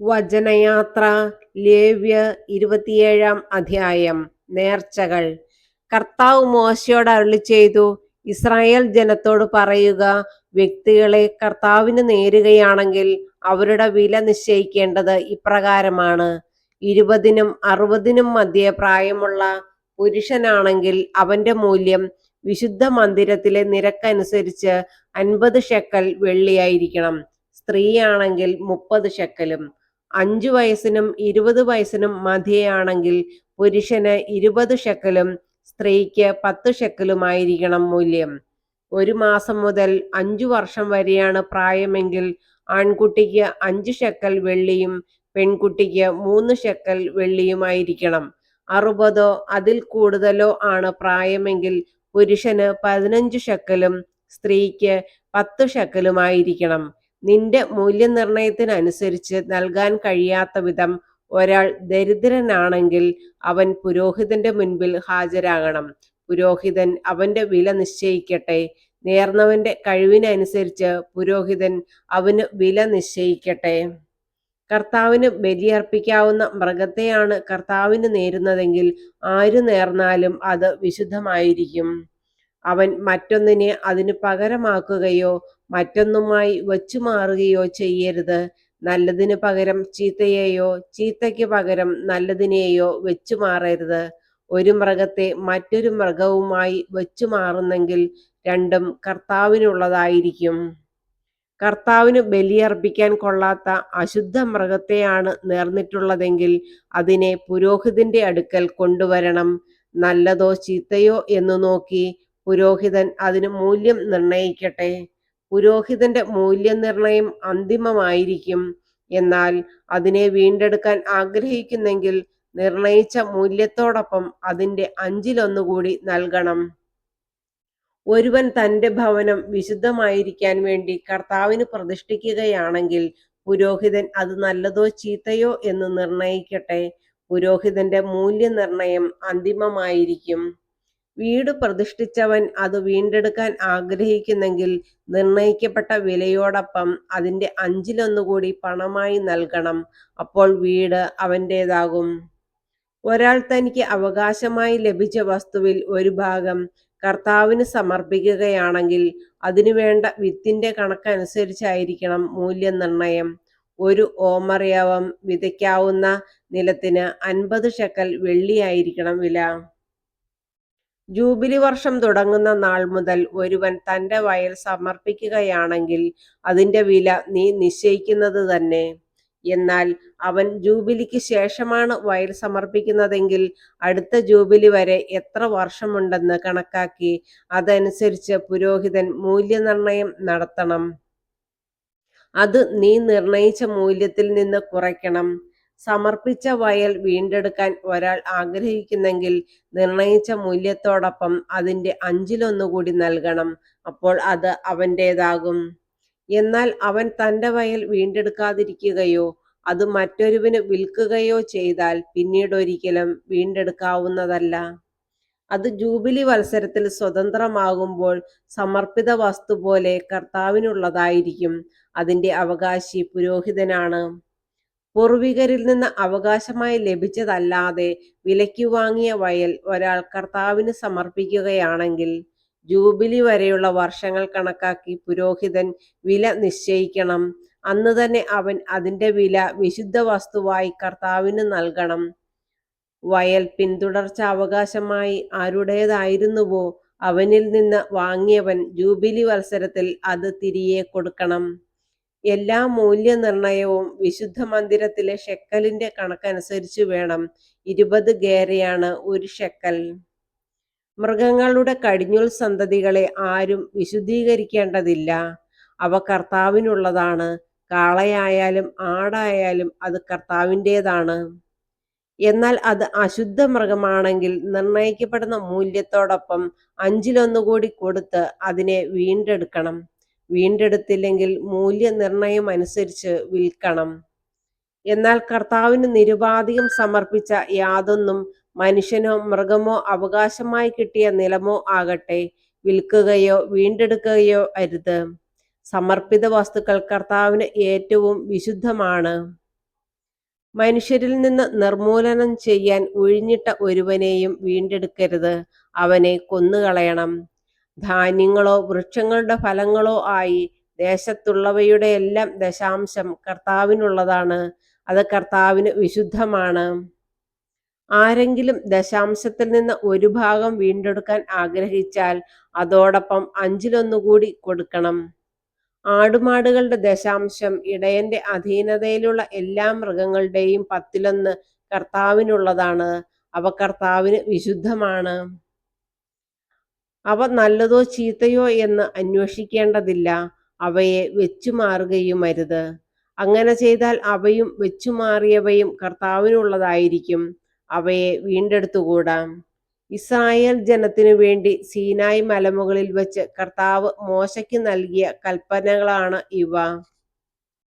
വചനയാത്ര. ലേവ്യർ 27 അധ്യായം. നേർച്ചകൾ. കർത്താവ് മോശയോട് അരുളിച്ചെയ്തു, ഇസ്രായേൽ ജനത്തോട് പറയുക, വ്യക്തികളെ കർത്താവിന് നേരുകയാണെങ്കിൽ അവരുടെ വില നിശ്ചയിക്കേണ്ടത് ഇപ്രകാരമാണ്. 20-നും 60-നും മധ്യേ പ്രായമുള്ള പുരുഷനാണെങ്കിൽ അവന്റെ മൂല്യം വിശുദ്ധ മന്ദിരത്തിലെ നിരക്കനുസരിച്ച് 50 ഷെക്കൽ വെള്ളിയായിരിക്കണം. സ്ത്രീയാണെങ്കിൽ 30 ഷെക്കലും. 5 വയസ്സിനും 20 വയസ്സിനും മധ്യയാണെങ്കിൽ പുരുഷന് 20 ഷെക്കലും സ്ത്രീക്ക് 10 ഷെക്കലുമായിരിക്കണം മൂല്യം. 1 മാസം മുതൽ 5 വർഷം വരെയാണ് പ്രായമെങ്കിൽ ആൺകുട്ടിക്ക് 5 ഷെക്കൽ വെള്ളിയും പെൺകുട്ടിക്ക് 3 ഷെക്കൽ വെള്ളിയുമായിരിക്കണം. 60 അതിൽ കൂടുതലോ ആണ് പ്രായമെങ്കിൽ പുരുഷന് 15 ഷെക്കലും സ്ത്രീക്ക് 10 ഷെക്കലുമായിരിക്കണം. നിന്റെ മൂല്യനിർണയത്തിനനുസരിച്ച് നൽകാൻ കഴിയാത്ത വിധം ഒരാൾ ദരിദ്രനാണെങ്കിൽ അവൻ പുരോഹിതന്റെ മുൻപിൽ ഹാജരാകണം. പുരോഹിതൻ അവന്റെ വില നിശ്ചയിക്കട്ടെ. നേർന്നവന്റെ കഴിവിനനുസരിച്ച് പുരോഹിതൻ അവന് വില നിശ്ചയിക്കട്ടെ. കർത്താവിന് ബലിയർപ്പിക്കാവുന്ന മൃഗത്തെയാണ് കർത്താവിന് നേരുന്നതെങ്കിൽ ആര് നേർന്നാലും അത് വിശുദ്ധമായിരിക്കും. അവൻ മറ്റൊന്നിനെ അതിന് പകരമാക്കുകയോ മറ്റൊന്നുമായി വച്ചുമാറുകയോ ചെയ്യരുത്. നല്ലതിന് പകരം ചീത്തയെയോ ചീത്തയ്ക്ക് പകരം നല്ലതിനെയോ വെച്ചുമാറരുത്. ഒരു മൃഗത്തെ മറ്റൊരു മൃഗവുമായി വച്ചുമാറുന്നെങ്കിൽ രണ്ടും കർത്താവിനുള്ളതായിരിക്കും. കർത്താവിന് ബലിയർപ്പിക്കാൻ കൊള്ളാത്ത അശുദ്ധ മൃഗത്തെയാണ് നേർന്നിട്ടുള്ളതെങ്കിൽ അതിനെ പുരോഹിതന്റെ അടുക്കൽ കൊണ്ടുവരണം. നല്ലതോ ചീത്തയോ എന്നു നോക്കി പുരോഹിതൻ അതിന് മൂല്യം നിർണയിക്കട്ടെ. പുരോഹിതന്റെ മൂല്യനിർണയം അന്തിമമായിരിക്കും. എന്നാൽ അതിനെ വീണ്ടെടുക്കാൻ ആഗ്രഹിക്കുന്നെങ്കിൽ നിർണയിച്ച മൂല്യത്തോടൊപ്പം അതിന്റെ 5-1 കൂടി നൽകണം. ഒരുവൻ തന്റെ ഭവനം വിശുദ്ധമായിരിക്കാൻ വേണ്ടി കർത്താവിന് പ്രതിഷ്ഠിക്കുകയാണെങ്കിൽ പുരോഹിതൻ അത് നല്ലതോ ചീത്തയോ എന്ന് നിർണയിക്കട്ടെ. പുരോഹിതന്റെ മൂല്യനിർണയം അന്തിമമായിരിക്കും. വീട് പ്രതിഷ്ഠിച്ചവൻ അത് വീണ്ടെടുക്കാൻ ആഗ്രഹിക്കുന്നെങ്കിൽ നിർണയിക്കപ്പെട്ട വിലയോടൊപ്പം അതിന്റെ 5-1 കൂടി പണമായി നൽകണം. അപ്പോൾ വീട് അവൻ്റേതാകും. ഒരാൾ തനിക്ക് അവകാശമായി ലഭിച്ച വസ്തുവിൽ ഒരു ഭാഗം കർത്താവിന് സമർപ്പിക്കുകയാണെങ്കിൽ അതിനുവേണ്ട വിത്തിന്റെ കണക്കനുസരിച്ചായിരിക്കണം മൂല്യനിർണയം. ഒരു ഓമർ യവം വിതയ്ക്കാവുന്ന നിലത്തിന് 50 ഷെക്കൽ വെള്ളിയായിരിക്കണം വില. ജൂബിലി വർഷം തുടങ്ങുന്ന നാൾ മുതൽ ഒരുവൻ തന്റെ വയൽ സമർപ്പിക്കുകയാണെങ്കിൽ അതിന്റെ വില നീ നിശ്ചയിക്കുന്നത് തന്നെ. എന്നാൽ അവൻ ജൂബിലിക്ക് ശേഷമാണ് വയൽ സമർപ്പിക്കുന്നതെങ്കിൽ അടുത്ത ജൂബിലി വരെ എത്ര വർഷമുണ്ടെന്ന് കണക്കാക്കി അതനുസരിച്ച് പുരോഹിതൻ മൂല്യനിർണയം നടത്തണം. അത് നീ നിർണയിച്ച മൂല്യത്തിൽ നിന്ന് കുറയ്ക്കണം. സമർപ്പിച്ച വയൽ വീണ്ടെടുക്കാൻ ഒരാൾ ആഗ്രഹിക്കുന്നെങ്കിൽ നിർണയിച്ച മൂല്യത്തോടൊപ്പം അതിന്റെ 5-1 കൂടി നൽകണം. അപ്പോൾ അത് അവൻ്റേതാകും. എന്നാൽ അവൻ തന്റെ വയൽ വീണ്ടെടുക്കാതിരിക്കുകയോ അത് മറ്റൊരുവന് വിൽക്കുകയോ ചെയ്താൽ പിന്നീടൊരിക്കലും വീണ്ടെടുക്കാവുന്നതല്ല. അത് ജൂബിലി വത്സരത്തിൽ സ്വതന്ത്രമാകുമ്പോൾ സമർപ്പിത വസ്തു പോലെ കർത്താവിനുള്ളതായിരിക്കും. അതിന്റെ അവകാശി പുരോഹിതനാണ്. പൂർവികരിൽ നിന്ന് അവകാശമായി ലഭിച്ചതല്ലാതെ വിലയ്ക്ക് വാങ്ങിയ വയൽ ഒരാൾ കർത്താവിന് സമർപ്പിക്കുകയാണെങ്കിൽ ജൂബിലി വരെയുള്ള വർഷങ്ങൾ കണക്കാക്കി പുരോഹിതൻ വില നിശ്ചയിക്കണം. അന്ന് തന്നെ അവൻ അതിന്റെ വില വിശുദ്ധ വസ്തുവായി കർത്താവിന് നൽകണം. വയൽ പിന്തുടർച്ചാവകാശമായി ആരുടേതായിരുന്നുവോ അവനിൽ നിന്ന് വാങ്ങിയവൻ ജൂബിലി വത്സരത്തിൽ അത് തിരികെ കൊടുക്കണം. എല്ലാ മൂല്യനിർണയവും വിശുദ്ധ മന്ദിരത്തിലെ ഷെക്കലിന്റെ കണക്കനുസരിച്ച് വേണം. 20 ഗേരയാണ് 1 ഷെക്കൽ. മൃഗങ്ങളുടെ കടിഞ്ഞൂൽ സന്തതികളെ ആരും വിശുദ്ധീകരിക്കേണ്ടതില്ല. അവ കർത്താവിനുള്ളതാണ്. കാളയായാലും ആടായാലും അത് കർത്താവിൻ്റെതാണ്. എന്നാൽ അത് അശുദ്ധ മൃഗമാണെങ്കിൽ നിർണയിക്കപ്പെടുന്ന മൂല്യത്തോടൊപ്പം 5-1 കൂടി കൊടുത്ത് അതിനെ വീണ്ടെടുക്കണം. വീണ്ടെടുത്തില്ലെങ്കിൽ മൂല്യനിർണയം അനുസരിച്ച് വിൽക്കണം. എന്നാൽ കർത്താവിന് നിരുപാധികം സമർപ്പിച്ച യാതൊന്നും മനുഷ്യനോ മൃഗമോ അവകാശമായി കിട്ടിയ നിലമോ ആകട്ടെ വിൽക്കുകയോ വീണ്ടെടുക്കുകയോ അരുത്. സമർപ്പിത വസ്തുക്കൾ കർത്താവിന് ഏറ്റവും വിശുദ്ധമാണ്. മനുഷ്യരിൽ നിന്ന് നിർമൂലനം ചെയ്യാൻ ഉഴിഞ്ഞിട്ട ഒരുവനെയും വീണ്ടെടുക്കരുത്, അവനെ കൊന്നുകളയണം. ധാന്യങ്ങളോ വൃക്ഷങ്ങളുടെ ഫലങ്ങളോ ആയി ദേശത്തുള്ളവയുടെയെല്ലാം ദശാംശം കർത്താവിനുള്ളതാണ്, അത് കർത്താവിന് വിശുദ്ധമാണ്. ആരെങ്കിലും ദശാംശത്തിൽ നിന്ന് ഒരു ഭാഗം വീണ്ടെടുക്കാൻ ആഗ്രഹിച്ചാൽ അതോടൊപ്പം അഞ്ചിലൊന്നുകൂടി കൊടുക്കണം. ആടുമാടുകളുടെ ദശാംശം ഇടയന്റെ അധീനതയിലുള്ള എല്ലാ മൃഗങ്ങളുടെയും 1/10 കർത്താവിനുള്ളതാണ്, അവ കർത്താവിന് വിശുദ്ധമാണ്. അവ നല്ലതോ ചീത്തയോ എന്ന് അന്വേഷിക്കേണ്ടതില്ല, അവയെ വെച്ചുമാറുകയുമരുത്. അങ്ങനെ ചെയ്താൽ അവയും വെച്ചുമാറിയവയും കർത്താവിനുള്ളതായിരിക്കും, അവയെ വീണ്ടെടുത്തുകൂടാ. ഇസ്രായേൽ ജനത്തിനു വേണ്ടി സീനായ് മലമുകളിൽ വച്ച് കർത്താവ് മോശയ്ക്ക് നൽകിയ കൽപ്പനകളാണ് ഇവ.